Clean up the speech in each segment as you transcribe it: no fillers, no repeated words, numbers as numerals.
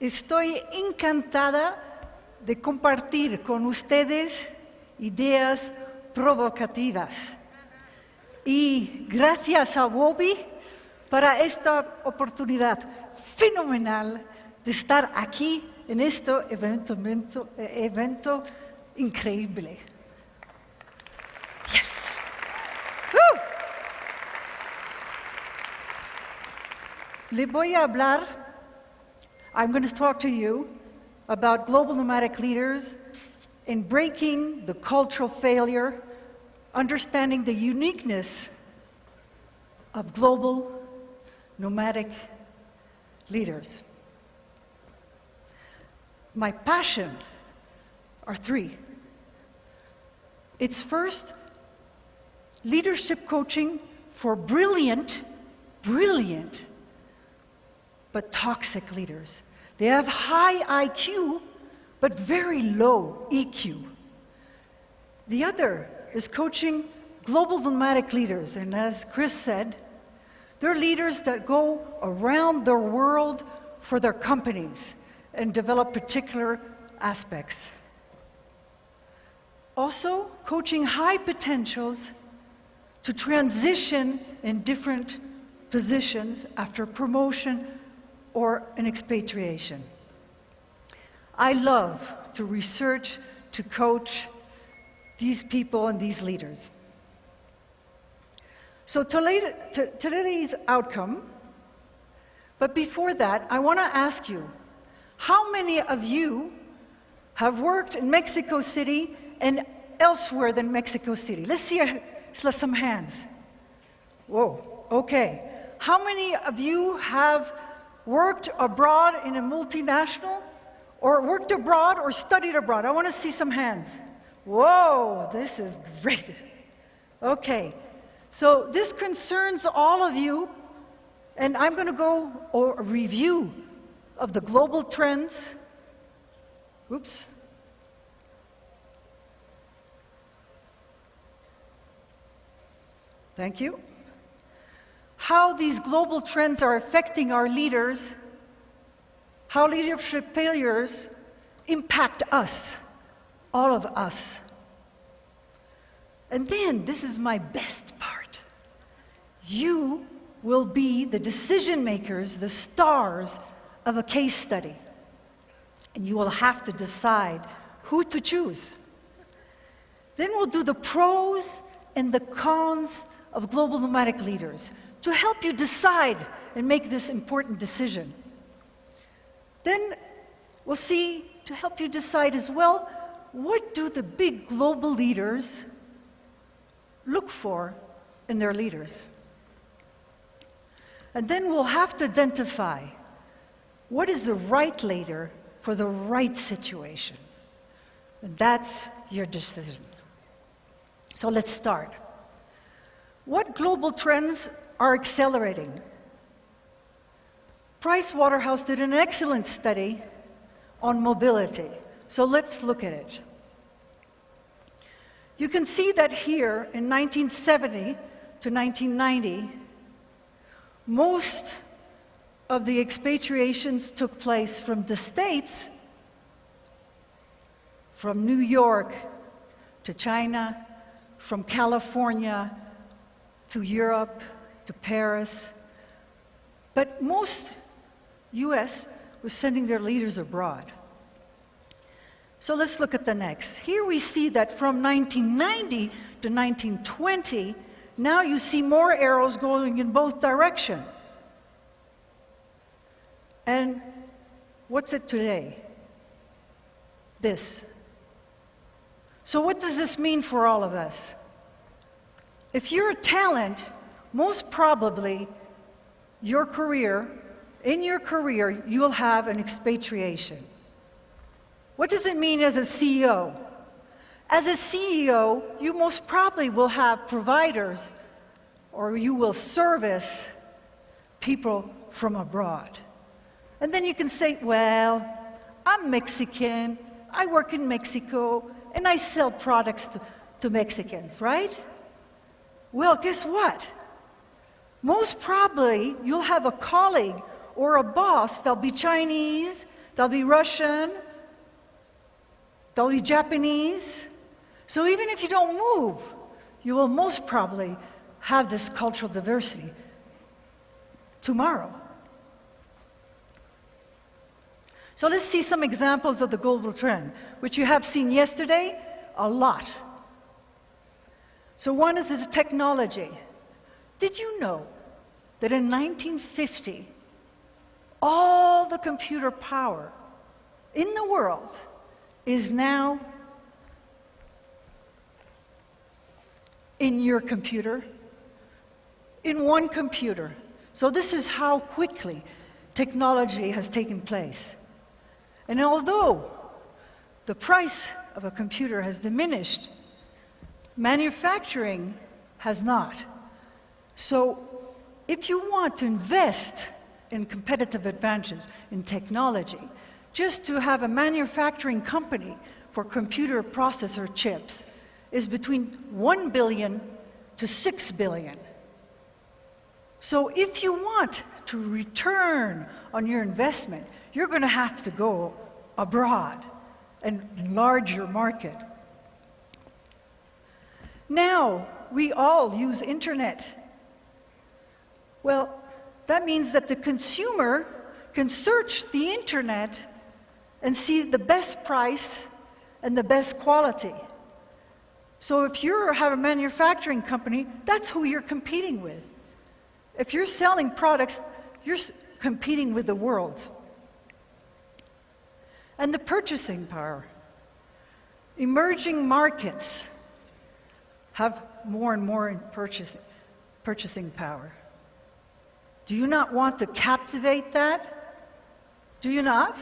Estoy encantada de compartir con ustedes ideas provocativas. Y gracias a WOBI para esta oportunidad fenomenal de estar aquí en este evento increíble. Yes. Woo. Le voy a hablar, I'm going to talk to you about global nomadic leaders in breaking the cultural failure, understanding the uniqueness of global nomadic leaders. My passion are three. It's first, leadership coaching for brilliant, but toxic leaders. They have high IQ, but very low EQ. The other is coaching global nomadic leaders, and as Chris said, they're leaders that go around the world for their companies and develop particular aspects. Also, coaching high potentials to transition in different positions after promotion or an expatriation. I love to research, to coach these people and these leaders. So today's outcome, but before that, I want to ask you, how many of you have worked in Mexico City and elsewhere than Mexico City? Let's see some hands. Whoa, okay. How many of you have worked abroad in a multinational, or worked abroad or studied abroad? I want to see some hands. Whoa, this is great. Okay, so this concerns all of you, and I'm going to go over a review of the global trends. Oops. Thank you. How these global trends are affecting our leaders, how leadership failures impact us, all of us. And then, this is my best part. You will be the decision makers, the stars of a case study. And you will have to decide who to choose. Then we'll do the pros and the cons of global nomadic leaders to help you decide and make this important decision. Then we'll see, to help you decide as well, what do the big global leaders look for in their leaders? And then we'll have to identify what is the right leader for the right situation. And that's your decision. So let's start. What global trends are accelerating? Price Waterhouse did an excellent study on mobility. So let's look at it. You can see that here in 1970 to 1990, most of the expatriations took place from the States, from New York to China, from California to Europe, to Paris. But most US was sending their leaders abroad. So let's look at the next. Here we see that from 1990 to 1920, now you see more arrows going in both directions. And what's it today? This. So what does this mean for all of us? If you're a talent, most probably in your career, you'll have an expatriation. What does it mean as a CEO? As a CEO, you most probably will have providers, or you will service people from abroad. And then you can say, well, I'm Mexican, I work in Mexico, and I sell products to Mexicans, right? Well, guess what? Most probably, you'll have a colleague or a boss that'll be Chinese, there'll be Russian, there'll be Japanese. So even if you don't move, you will most probably have this cultural diversity tomorrow. So let's see some examples of the global trend, which you have seen yesterday a lot. So one is the technology. Did you know that in 1950, all the computer power in the world is now in your computer, in one computer? So this is how quickly technology has taken place. And although the price of a computer has diminished, manufacturing has not. So if you want to invest in competitive advantages in technology, just to have a manufacturing company for computer processor chips is between 1 billion to 6 billion. So if you want to return on your investment, you're going to have to go abroad and enlarge your market. Now, we all use internet. Well, that means that the consumer can search the internet and see the best price and the best quality. So if you have a manufacturing company, that's who you're competing with. If you're selling products, you're competing with the world. And the purchasing power. Emerging markets have more and more in purchasing power. Do you not want to captivate that? Do you not?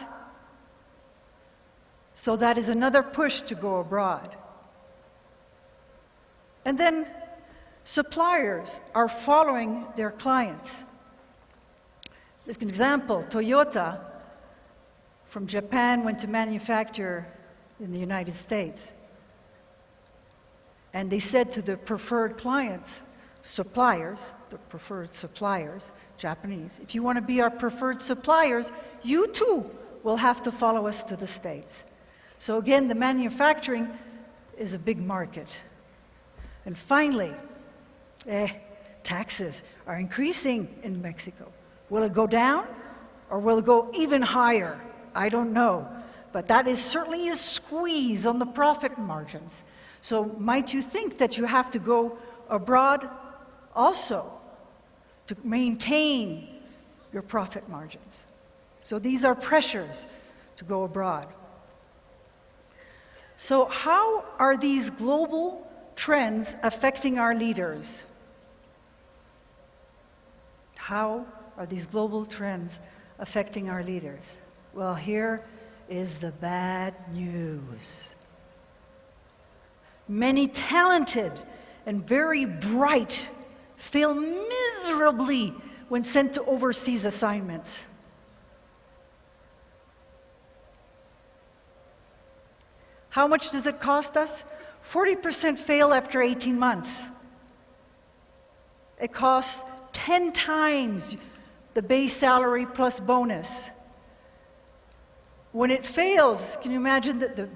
So that is another push to go abroad. And then suppliers are following their clients. As an example, Toyota from Japan went to manufacture in the United States. And they said to the preferred clients, suppliers, the preferred suppliers, Japanese, if you want to be our preferred suppliers, you too will have to follow us to the States. So again, the manufacturing is a big market. And finally, taxes are increasing in Mexico. Will it go down or will it go even higher? I don't know. But that is certainly a squeeze on the profit margins. So might you think that you have to go abroad also to maintain your profit margins? So these are pressures to go abroad. So how are these global trends affecting our leaders? How are these global trends affecting our leaders? Well, here is the bad news. Many talented and very bright fail miserably when sent to overseas assignments. How much does it cost us? 40% fail after 18 months. It costs 10 times the base salary plus bonus. When it fails, can you imagine the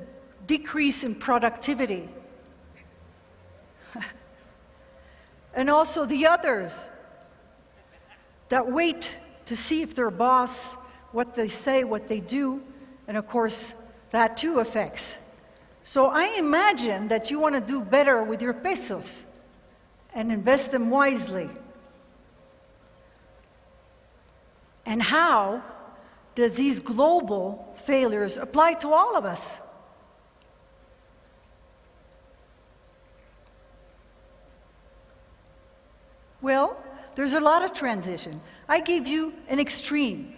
decrease in productivity? And also the others that wait to see if their boss, what they say, what they do, and of course, that too affects. So I imagine that you want to do better with your pesos and invest them wisely. And how does these global failures apply to all of us? Well, there's a lot of transition. I gave you an extreme,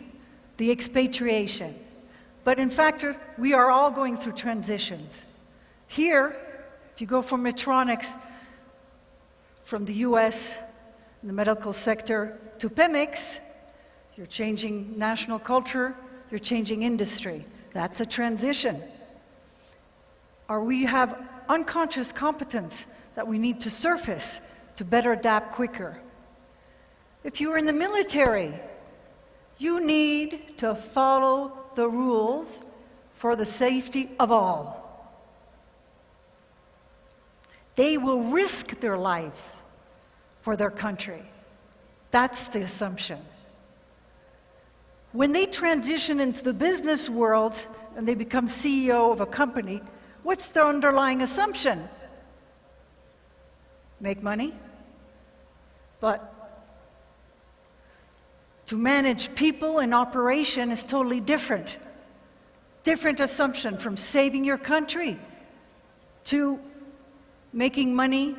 the expatriation. But in fact, we are all going through transitions. Here, if you go from Medtronics, from the US, in the medical sector, to Pemex, you're changing national culture, you're changing industry. That's a transition. Or we have unconscious competence that we need to surface to better adapt quicker. If you are in the military, you need to follow the rules for the safety of all. They will risk their lives for their country. That's the assumption. When they transition into the business world and they become CEO of a company, what's their underlying assumption? Make money, but to manage people in operation is totally different. Different assumption from saving your country to making money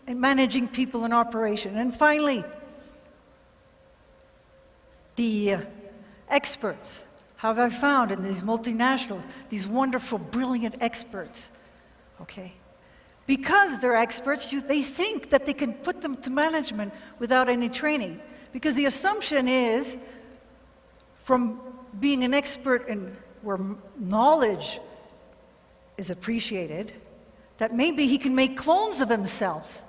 and managing people in operation. And finally, the experts. How have I found in these multinationals, these wonderful, brilliant experts, okay? Because they're experts, they think that they can put them to management without any training. Because the assumption is, from being an expert in where knowledge is appreciated, that maybe he can make clones of himself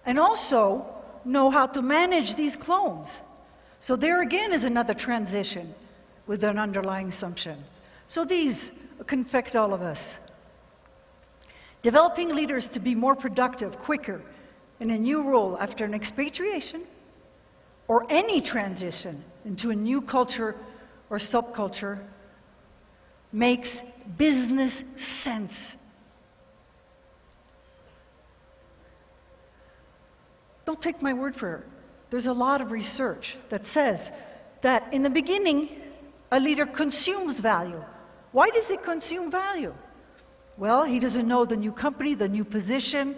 and also know how to manage these clones. So there again is another transition with an underlying assumption. So these can affect all of us. Developing leaders to be more productive, quicker, in a new role after an expatriation or any transition into a new culture or subculture makes business sense. Don't take my word for it. There's a lot of research that says that in the beginning, a leader consumes value. Why does he consume value? Well, he doesn't know the new company, the new position.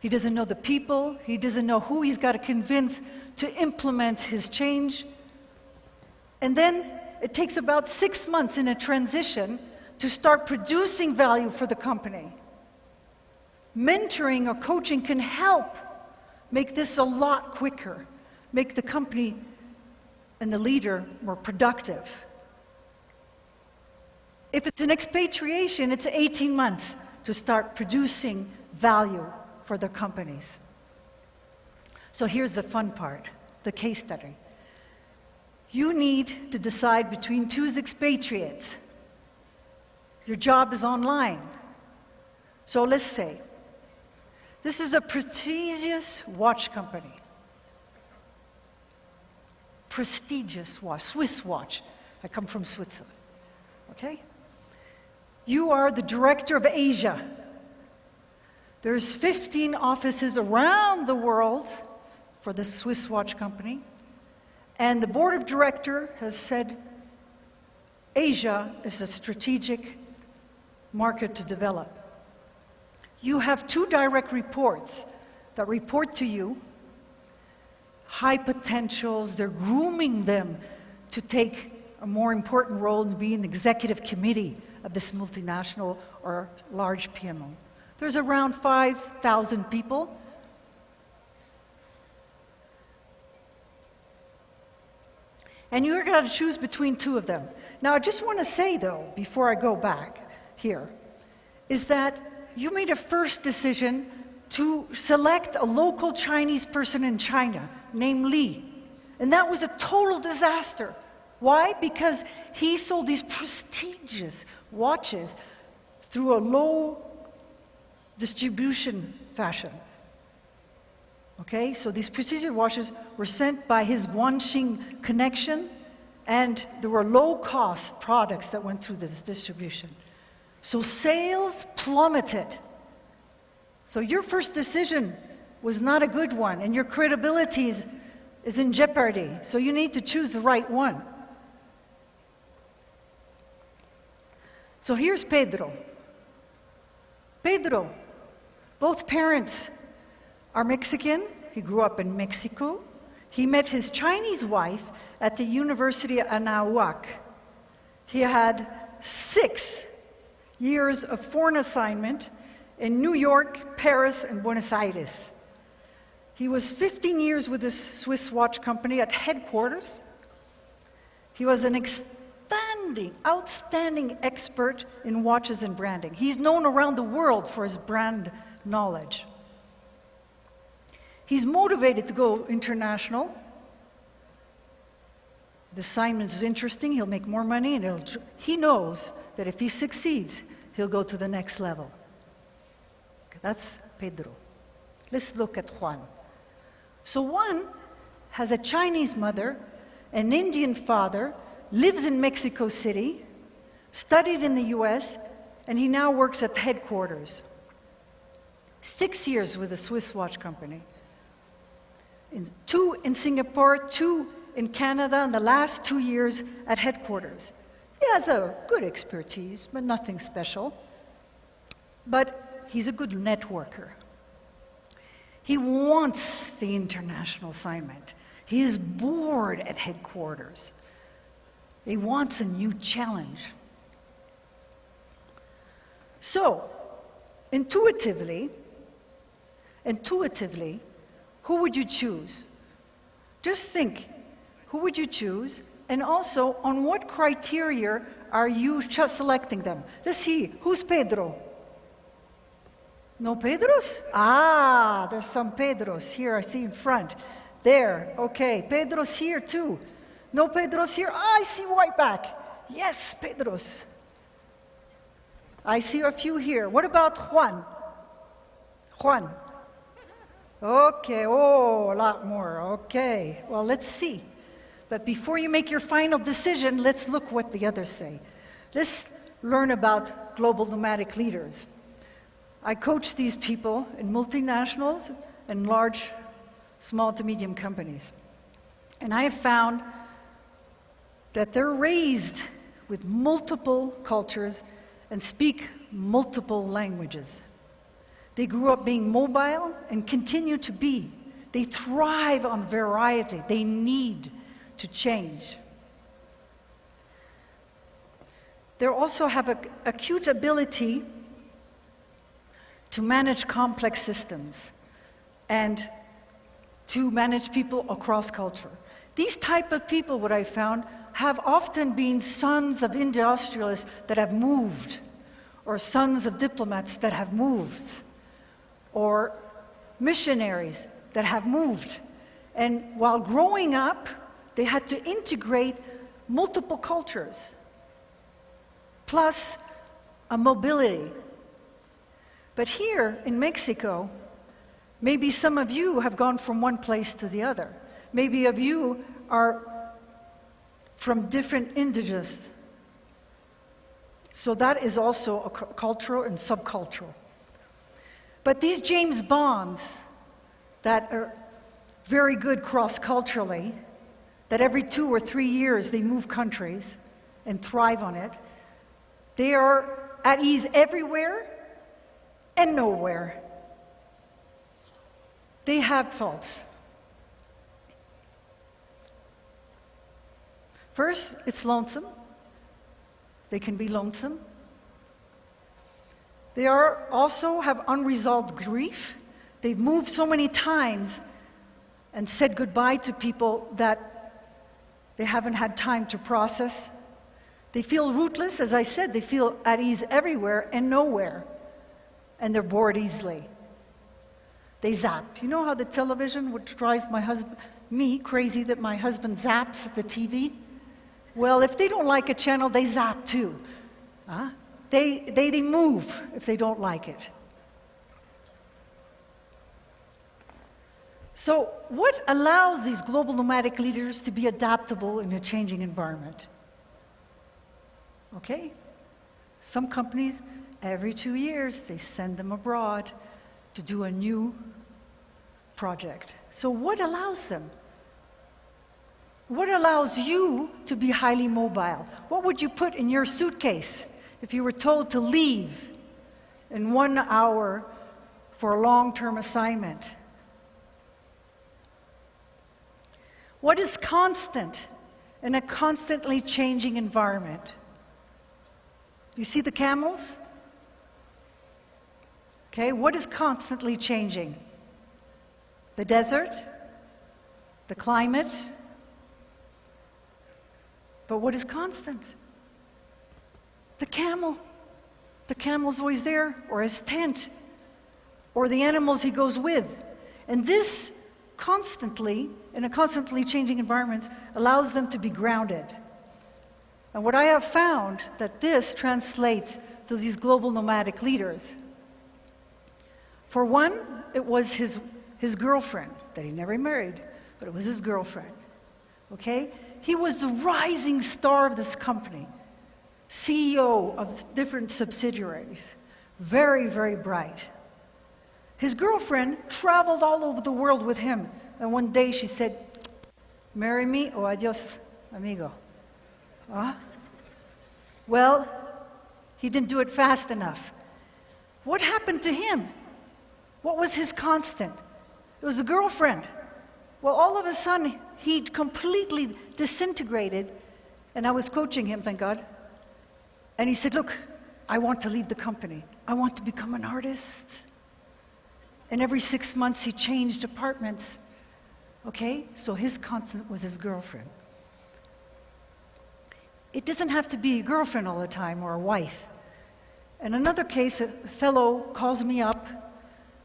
He doesn't know the people. He doesn't know who he's got to convince to implement his change. And then it takes about 6 months in a transition to start producing value for the company. Mentoring or coaching can help make this a lot quicker, make the company and the leader more productive. If it's an expatriation, it's 18 months to start producing value for the companies. So here's the fun part, the case study. You need to decide between two expatriates. Your job is online. So let's say, this is a prestigious watch company. Prestigious watch, Swiss watch. I come from Switzerland, okay? You are the director of Asia. There's 15 offices around the world for the Swiss watch company. And the board of directors has said Asia is a strategic market to develop. You have 2 direct reports that report to you, high potentials. They're grooming them to take a more important role and be in the executive committee of this multinational or large PMO. There's around 5,000 people. And you're going to choose between 2 of them. Now, I just want to say, though, before I go back here, is that you made a first decision to select a local Chinese person in China named Li. And that was a total disaster. Why? Because he sold these prestigious watches through a low distribution fashion. Okay, so these prestigious watches were sent by his Guangxing connection, and there were low-cost products that went through this distribution. So sales plummeted. So your first decision was not a good one, and your credibility is in jeopardy. So you need to choose the right one. So here's Pedro. Pedro, both parents are Mexican. He grew up in Mexico. He met his Chinese wife at the University of Anahuac. He had 6 years of foreign assignment in New York, Paris, and Buenos Aires. He was 15 years with this Swiss watch company at headquarters. He was an outstanding expert in watches and branding. He's known around the world for his brand knowledge. He's motivated to go international. The assignment is interesting, he'll make more money, and he knows that if he succeeds, he'll go to the next level. Okay, that's Pedro. Let's look at Juan. So Juan has a Chinese mother, an Indian father, lives in Mexico City, studied in the US, and he now works at the headquarters. 6 years with a Swiss watch company. 2 in Singapore, 2 in Canada, and the last 2 years at headquarters. He has a good expertise, but nothing special. But he's a good networker. He wants the international assignment. He is bored at headquarters. He wants a new challenge. So, intuitively, who would you choose? Just think, who would you choose? And also, on what criteria are you selecting them? Let's see, who's Pedro? No Pedros? Ah, there's some Pedros here, I see in front. There, okay, Pedro's here too. No Pedros here? Ah, I see right back. Yes, Pedros. I see a few here. What about Juan? Juan. Okay, oh, a lot more. Okay, well, let's see. But before you make your final decision, let's look what the others say. Let's learn about global nomadic leaders. I coach these people in multinationals and large, small to medium companies. And I have found that they're raised with multiple cultures and speak multiple languages. They grew up being mobile and continue to be. They thrive on variety. They need to change. They also have an acute ability to manage complex systems and to manage people across culture. These type of people, what I found, have often been sons of industrialists that have moved, or sons of diplomats that have moved, or missionaries that have moved. And while growing up, they had to integrate multiple cultures, plus a mobility. But here in Mexico, maybe some of you have gone from one place to the other. Maybe of you are from different indigenous. So that is also a cultural and subcultural. But these James Bonds that are very good cross-culturally, that every 2 or 3 years they move countries and thrive on it, they are at ease everywhere and nowhere. They have faults. First, it's lonesome. They can be lonesome. They also have unresolved grief. They've moved so many times and said goodbye to people that they haven't had time to process. They feel rootless, as I said, they feel at ease everywhere and nowhere. And they're bored easily. They zap. You know how the television, which drives me crazy that my husband zaps at the TV? Well, if they don't like a channel, they zap too. They move if they don't like it. So what allows these global nomadic leaders to be adaptable in a changing environment? Okay, some companies, every 2 years, they send them abroad to do a new project. So what allows them? What allows you to be highly mobile? What would you put in your suitcase if you were told to leave in 1 hour for a long-term assignment? What is constant in a constantly changing environment? You see the camels? Okay, what is constantly changing? The desert? The climate? But what is constant? The camel. The camel's always there, or his tent, or the animals he goes with. And this constantly, in a constantly changing environment, allows them to be grounded. And what I have found, that this translates to these global nomadic leaders. For one, it was his girlfriend, that he never married, but it was his girlfriend, okay? He was the rising star of this company, CEO of different subsidiaries, very, very bright. His girlfriend traveled all over the world with him, and one day she said, "Marry me o adios, amigo." Huh? Well, he didn't do it fast enough. What happened to him? What was his constant? It was the girlfriend. Well, all of a sudden, he completely disintegrated, and I was coaching him, thank God. And he said, "Look, I want to leave the company. I want to become an artist." And every 6 months, he changed apartments. Okay? So his constant was his girlfriend. It doesn't have to be a girlfriend all the time or a wife. In another case, a fellow calls me up.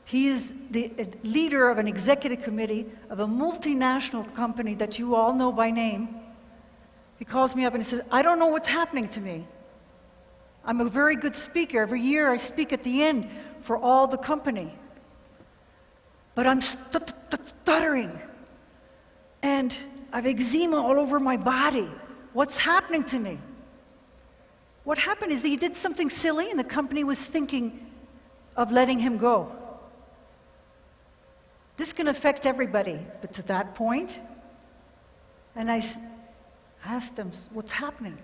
He is the leader of an executive committee of a multinational company that you all know by name. He calls me up and he says, "I don't know what's happening to me. I'm a very good speaker. Every year I speak at the end for all the company. But I'm stuttering. And I have eczema all over my body. What's happening to me?" What happened is that he did something silly and the company was thinking of letting him go. This can affect everybody, but to that point, and I asked them, "What's happening?"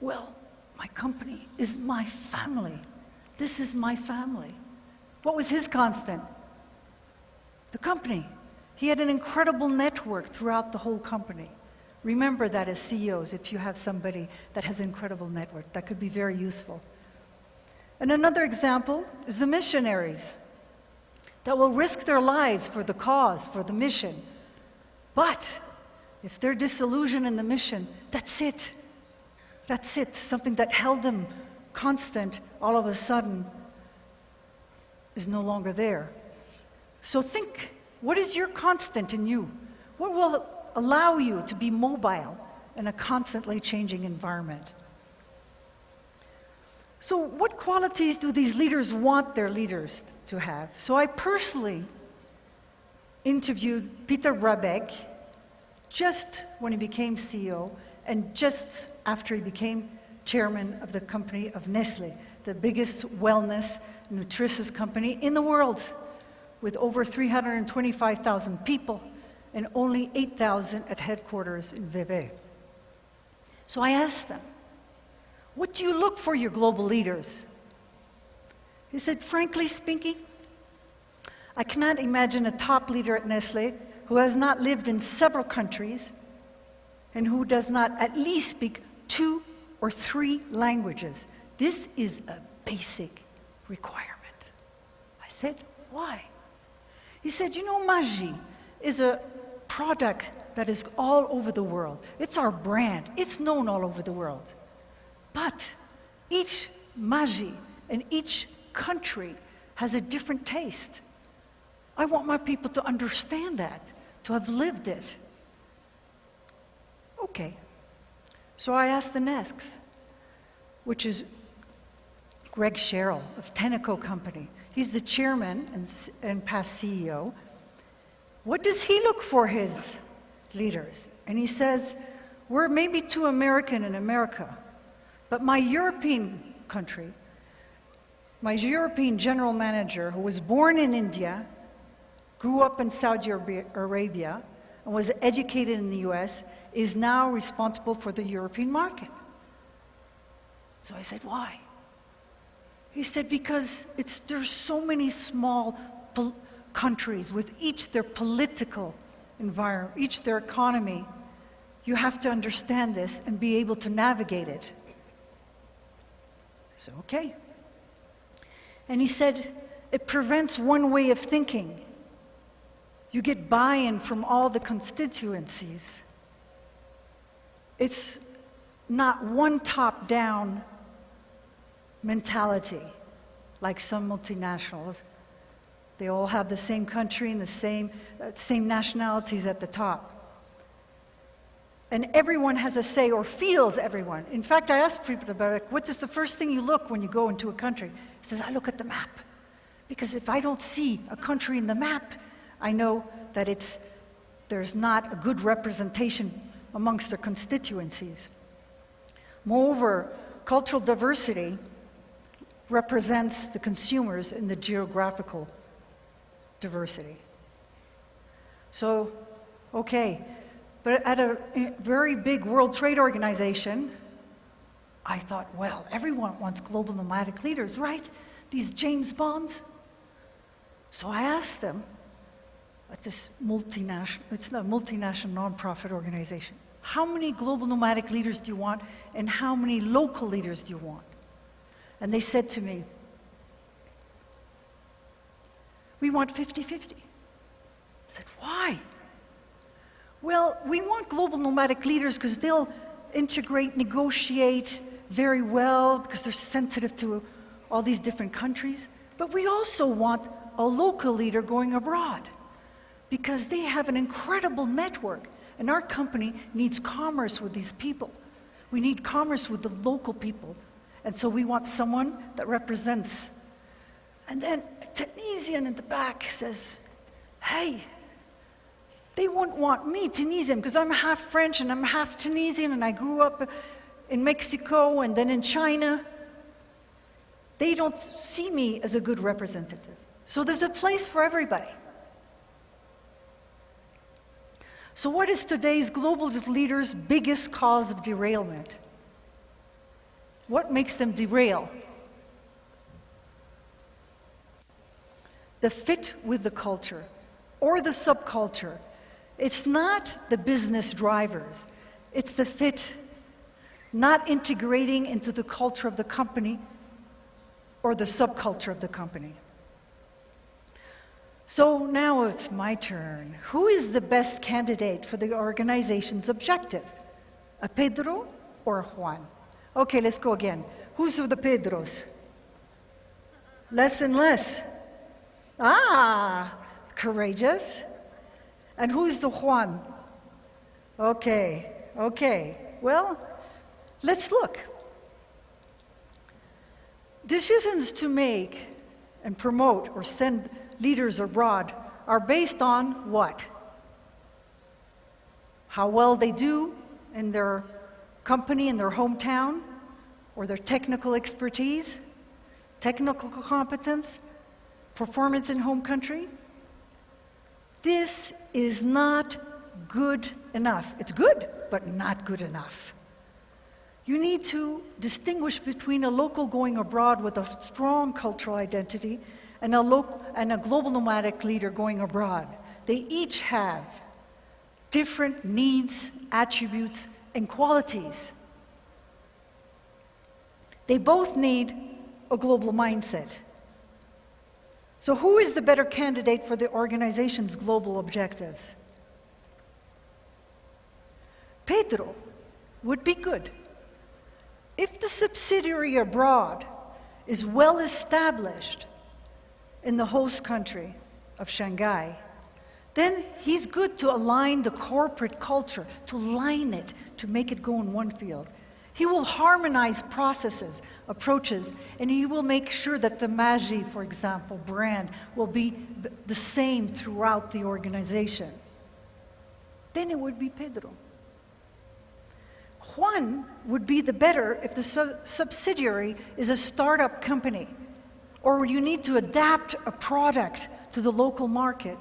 "Well, my company is my family. This is my family." What was his constant? The company. He had an incredible network throughout the whole company. Remember that as CEOs, if you have somebody that has an incredible network, that could be very useful. And another example is the missionaries that will risk their lives for the cause, for the mission. But if they're disillusioned in the mission, that's it. That's it. Something that held them constant all of a sudden is no longer there. So think, what is your constant in you? What will allow you to be mobile in a constantly changing environment? So what qualities do these leaders want their leaders to have? So I personally interviewed Peter Brabeck just when he became CEO and just after he became chairman of the company of Nestlé, the biggest wellness, nutritious company in the world, with over 325,000 people and only 8,000 at headquarters in Vevey. So I asked them, "What do you look for your global leaders?" He said, "Frankly speaking, I cannot imagine a top leader at Nestlé who has not lived in several countries and who does not at least speak 2 or 3 languages. This is a basic requirement." I said, "Why?" He said, "You know, Magie is a product that is all over the world. It's our brand. It's known all over the world. But each Magie in each country has a different taste. I want my people to understand that, to have lived it." Okay. So I asked the next, which is Greg Sherrill of Tenneco Company. He's the chairman and past CEO. What does he look for his leaders? And he says, "We're maybe too American in America, but my European country, my European general manager, who was born in India, grew up in Saudi Arabia, and was educated in the US, is now responsible for the European market." So I said, "Why?" He said, "Because there's so many small countries with each their political environment, each their economy. You have to understand this and be able to navigate it." So, okay. And he said, "It prevents one way of thinking. You get buy-in from all the constituencies. It's not one top-down mentality like some multinationals. They all have the same country and the same nationalities at the top. And everyone has a say, or feels everyone. In fact, I asked people about it, what is the first thing you look when you go into a country? He says, I look at the map. Because if I don't see a country in the map, I know that there's not a good representation amongst the constituencies. Moreover, cultural diversity represents the consumers in the geographical diversity. So, okay, but at a very big World Trade Organization, I thought, well, everyone wants global nomadic leaders, right? These James Bonds. So I asked them at this it's not a multinational nonprofit organization, how many global nomadic leaders do you want and how many local leaders do you want? And they said to me, we want 50-50. I said, why? Well, we want global nomadic leaders because they'll integrate, negotiate very well because they're sensitive to all these different countries. But we also want a local leader going abroad because they have an incredible network. And our company needs commerce with these people. We need commerce with the local people. And so we want someone that represents. And then a Tunisian in the back says, hey, they wouldn't want me, Tunisian, because I'm half French and I'm half Tunisian and I grew up in Mexico and then in China. They don't see me as a good representative. So there's a place for everybody. So what is today's global leaders' biggest cause of derailment? What makes them derail? The fit with the culture or the subculture. It's not the business drivers. It's the fit, not integrating into the culture of the company or the subculture of the company. So now it's my turn. Who is the best candidate for the organization's objective? A Pedro or a Juan? Okay, let's go again. Who's of the Pedros? Less and less. Ah, courageous. And who's the Juan? Okay. Well, let's look. Decisions to make and promote or send leaders abroad are based on what? How well they do in their company, in their hometown, or their technical expertise, technical competence, performance in home country. This is not good enough. It's good, but not good enough. You need to distinguish between a local going abroad with a strong cultural identity and a global nomadic leader going abroad. They each have different needs, attributes, and qualities. They both need a global mindset. So who is the better candidate for the organization's global objectives? Pedro would be good. If the subsidiary abroad is well established in the host country of Shanghai, then he's good to align the corporate culture, to line it, to make it go in one field. He will harmonize processes, approaches, and he will make sure that the Magi, for example, brand will be the same throughout the organization. Then it would be Pedro. Juan would be the better if the subsidiary is a startup company, or you need to adapt a product to the local market,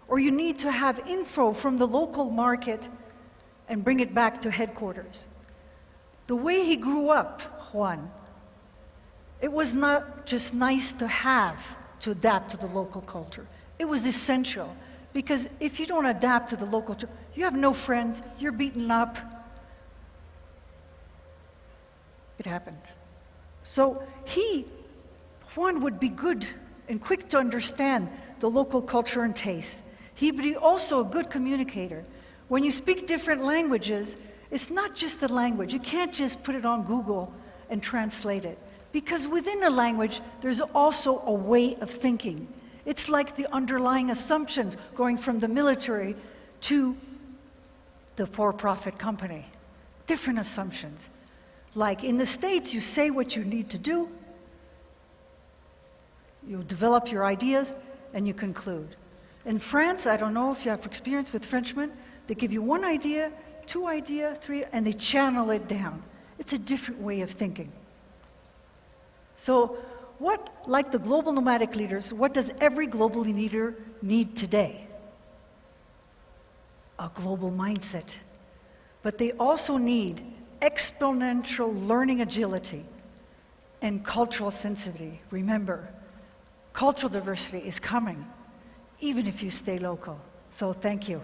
or you need to have info from the local market and bring it back to headquarters. The way he grew up, Juan, it was not just nice to have to adapt to the local culture. It was essential, because if you don't adapt to the local culture, you have no friends, you're beaten up. It happened. So Juan would be good and quick to understand the local culture and taste. He'd be also a good communicator. When you speak different languages, it's not just the language. You can't just put it on Google and translate it. Because within a language, there's also a way of thinking. It's like the underlying assumptions going from the military to the for-profit company. Different assumptions. Like in the States, you say what you need to do, you develop your ideas, and you conclude. In France, I don't know if you have experience with Frenchmen, they give you one idea, two idea, three, and they channel it down. It's a different way of thinking. So what, like the global nomadic leaders, what does every global leader need today? A global mindset. But they also need exponential learning agility and cultural sensitivity. Remember, cultural diversity is coming, even if you stay local. So thank you.